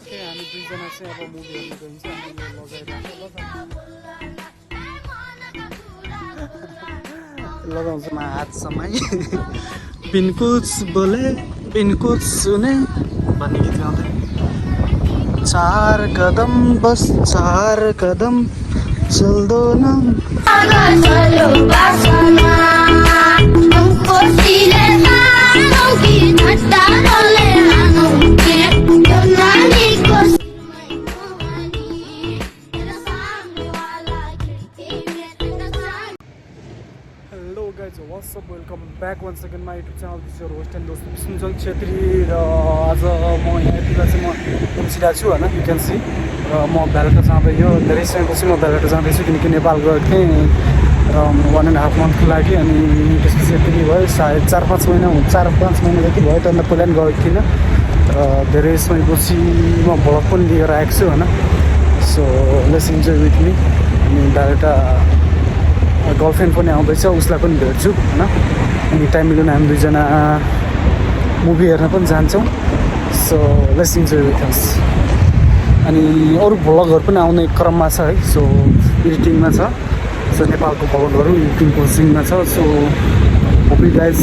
Okay हामी दुईजना चाहिँ अब मुभी हेर्नु गइन्छ अनि यो लगाउँछु म हातसम्म पिनकुच बोले पिनकुच सुने भन्ने गीत गाउँदै 4 कदम बस 4 कदम चल्दो न What's up? Welcome back once again my YouTube channel. This is your host and host Sunjal Chhetri र आज म यहाँतिर चाहिँ म एमसिडा छु हैन यु क्यान सी र म बेलुका जाँदै यो धेरै समयपछि म बेलुका जाँदैछु किनकि नेपाल गएको थिएँ र 1.5 मन्थको लागि अनि त्यसपछि यति भयो सायद 4-5 महिनादेखि भयो तर प्लान गएको थिइनँ र धेरै समयपछि म भ्लग पनि लिएर आएको छु हैन so let's enjoy with me अनि बेलुका गर्लफ्रेन्ड पनि आउँदैछ उसलाई पनि भेट्छु हैन अनि टाइम मिलाउन हामी दुईजना मुभी हेर्न पनि जान्छौँ so let's enjoy with us अनि अरू भ्लगहरू पनि आउने क्रममा छ है सो एडिटिङमा छ सो नेपालको भ्लगहरू एडिटिङ प्रोसेसिङमा छ so hope you guys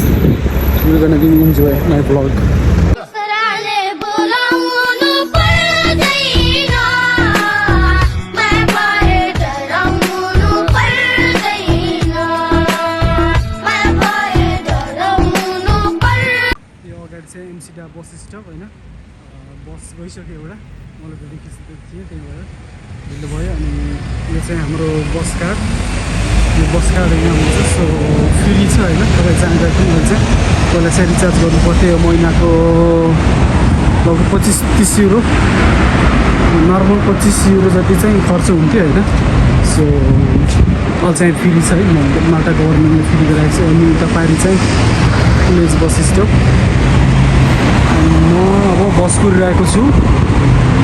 you gonna be enjoy my vlog एमसिडा बस स्टप होइन बस गइसक्यो एउटा मलाई भिडियो खिच्दै थिएँ त्यही भएर ढिलो भयो अनि यो चाहिँ हाम्रो बस कार्ड यो बस कार्ड यहाँ हुन्छ सो फ्री छ होइन तपाईँ जानकारी पनि हुन्छ पहिला चाहिँ रिचार्ज गर्नु पर्थ्यो यो महिनाको लगभग 25-30 युरो नर्मल 25 युरो जति चाहिँ खर्च हुन्थ्यो होइन सो अहिले चाहिँ फ्री छ है माल्टा गभर्मेन्टले फ्री गराएको छ अनि उता पारि चाहिँ कुलेज बस स्टप म अब बस कुरिरहेको छु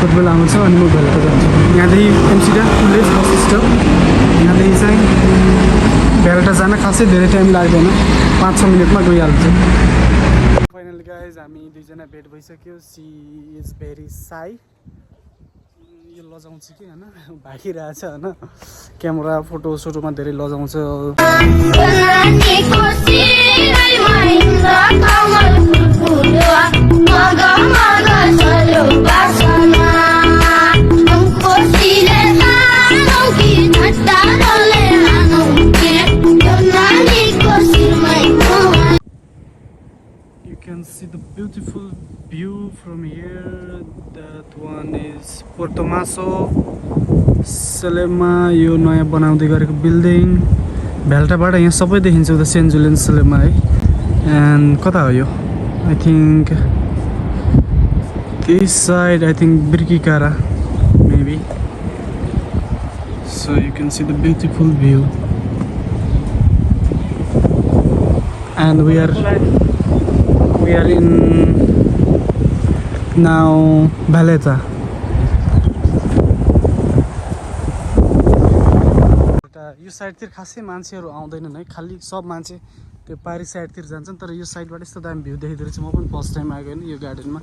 कति बेला आउँछ अनि म बेलुका जान्छु यहाँदेखि एमसिडा कुलेज बस स्टप यहाँदेखि चाहिँ बेलुका जान खासै धेरै टाइम लाग्दैन 5-6 मिनटमा गइहाल्छ फाइनली गाइज हामी दुईजना भेट भइसक्यो सी इज भेरी साई यो लजाउँछ कि होइन भागिरहेछ होइन क्यामेरा फोटोसोटोमा धेरै लजाउँछ You can see the beautiful view from here. That one is Porto Maso Selema यो नयाँ बनाउँदै गरेको बिल्डिङ भेल्टाबाट यहाँ सबै देखिन्छ उता सेन्ट जुलियन सेलेमा है एन्ड कता हो यो I think this side I think Birkikara maybe so you can see the beautiful view and we are in now Baleta यो साइडतिर खासै मान्छेहरू आउँदैनन् है खाली सब मान्छे त्यो पारी साइडतिर जान्छन् तर यो साइडबाट यस्तो दामी भ्यू देखिँदो रहेछ म पनि फर्स्ट टाइम आएको होइन यो गार्डनमा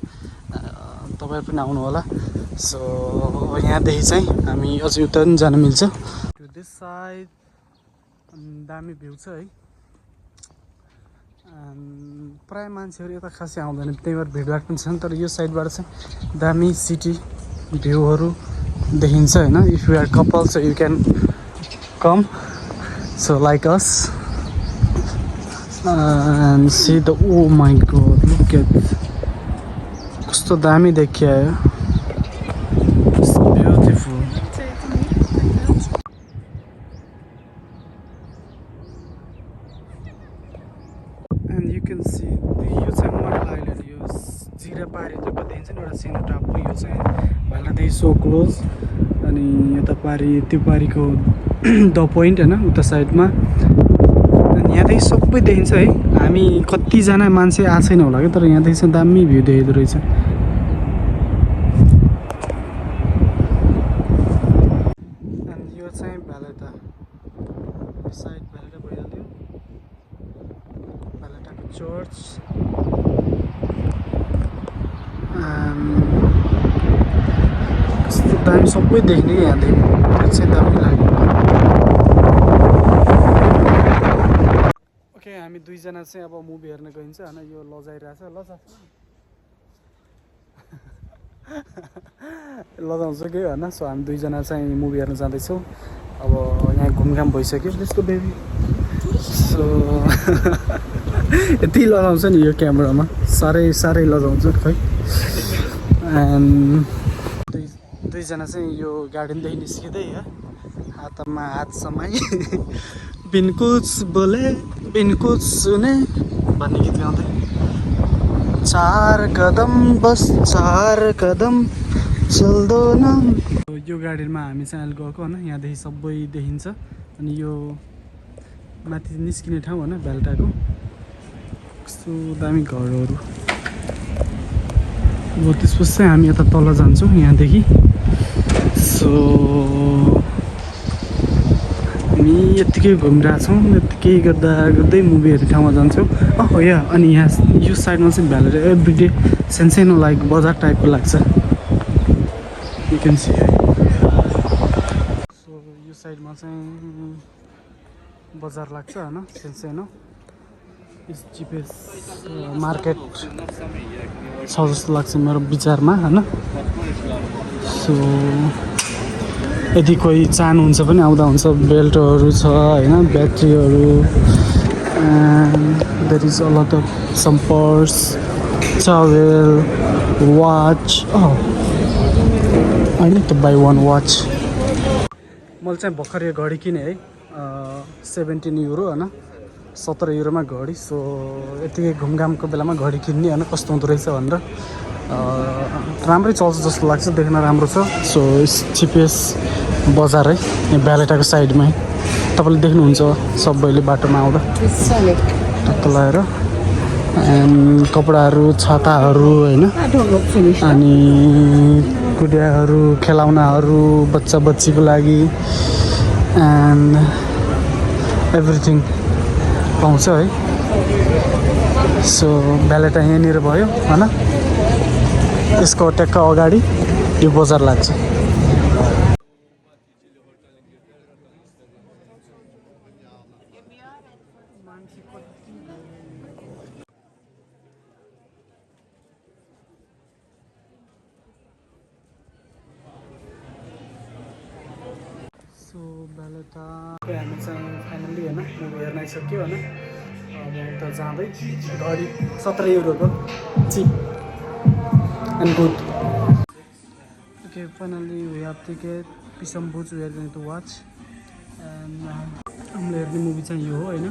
तपाईहरु पनि आउनु होला सो यहाँदेखि चाहिँ हामी अझै उता पनि जान मिल्छ टु दिस साइड दामी भ्यू छ है प्राय मान्छेहरू यता खासै आउँदैन त्यही भएर भिडभाड पनि छन् तर यो साइडबाट चाहिँ दामी सिटी भ्यूहरू देखिन्छ हैन if you are couple so you can come so like us and see the oh my god look at कस्तो दामी देखियो it's beautiful and you can see यो चाहिँ मोडल आइल्यान्ड यो जिरा पारी त्यो देखिन्छ नि एउटा सानो टापु यो चाहिँ भालादेखि सो क्लोज अनि यता पारी त्यो पारीको द पोइन्ट हैन उता साइडमा यहाँदेखि सबै देखिन्छ है हामी कतिजना मान्छे आएको छैन होला कि तर यहाँदेखि चाहिँ दामी भ्यू देखिँदो रहेछ अनि यो चाहिँ भालेटा साइड भालेटा भइहाल्यो भालेटाको चर्च दामी सबै देख्ने यहाँदेखि त्यो चाहिँ दामी लाग्यो। ओके हामी दुईजना चाहिँ अब मुभी हेर्न गइन्छ होइन यो लजाइरहेछ ल लजाउँछ कि होइन। सो हामी दुईजना चाहिँ मुभी हेर्न जाँदैछौँ। अब यहाँ घुमघाम भइसक्यो त्यसको बेबी। सो यति लजाउँछ नि यो क्यामेरामा साह्रै लजाउँछ खै। एन्ड दुईजना चाहिँ यो गार्डनदेखि निस्किँदै हातमा हात समाई बिन कुछ बोले बिन कुछ सुने भन्ने गीत गाउँदै 4 कदम बस 4 कदम चल्दो न। यो गार्डनमा हामी चाहिँ अहिले गएको होइन। यहाँदेखि सबै देखिन्छ। अनि यो माथि निस्किने ठाउँ होइन बेलटाको कस्तो दामी घरहरू। अब त्यसपछि चाहिँ हामी यता तल जान्छौँ यहाँदेखि। सो हामी यत्तिकै घुमिरहेछौँ। यत्तिकै गर्दै मुभी हेर्ने ठाउँमा जान्छौँ। हो या अनि यहाँ यो साइडमा चाहिँ भ्यालेर एभ्रिडे सानो लाइक बजार टाइपको लाग्छ। यु क्यान सी है। सो यो साइडमा चाहिँ बजार लाग्छ होइन सानो चिपेस्ट मार्केट छ जस्तो लाग्छ मेरो विचारमा होइन। सो यदि कोही चाहनुहुन्छ पनि आउँदा हुन्छ। बेल्टहरू छ होइन ब्याट्रीहरू there is a lot of some purse towel watch. I need to buy 1 watch. मैले चाहिँ भर्खर यो घडी किनेँ है 17 युरो होइन 17 युरोमा घडी। सो यतिकै घुमघामको बेलामा घडी किन्ने होइन कस्तो हुँदो रहेछ भनेर। राम्रै चल्छ जस्तो लाग्छ देख्न राम्रो छ। सो चिपेस्ट बजार है यहाँ भ्यालेटाको साइडमै तपाईँले देख्नुहुन्छ सबैले बाटोमा आउँदा टक्क लगाएर। एन्ड कपडाहरू छाताहरू होइन अनि गुडियाहरू खेलाउनाहरू बच्चा बच्चीको लागि एन्ड एभ्रिथिङ पाउँछ है। सो भ्यालेटा यहाँनिर भयो होइन। यसको ट्याक्क अगाडि यो बजार लाग्छ। सो भ्यालेटा हामी चाहिँ फाइनल्ली होइन मुभी हेर्न आइसक्यो होइन। अब उता जाँदै घडी 17 युरोको cheap and good. Okay finally we have ticket पिसम बुच we are going to watch. And हामीले हेर्ने मुभी चाहिँ यो हो होइन।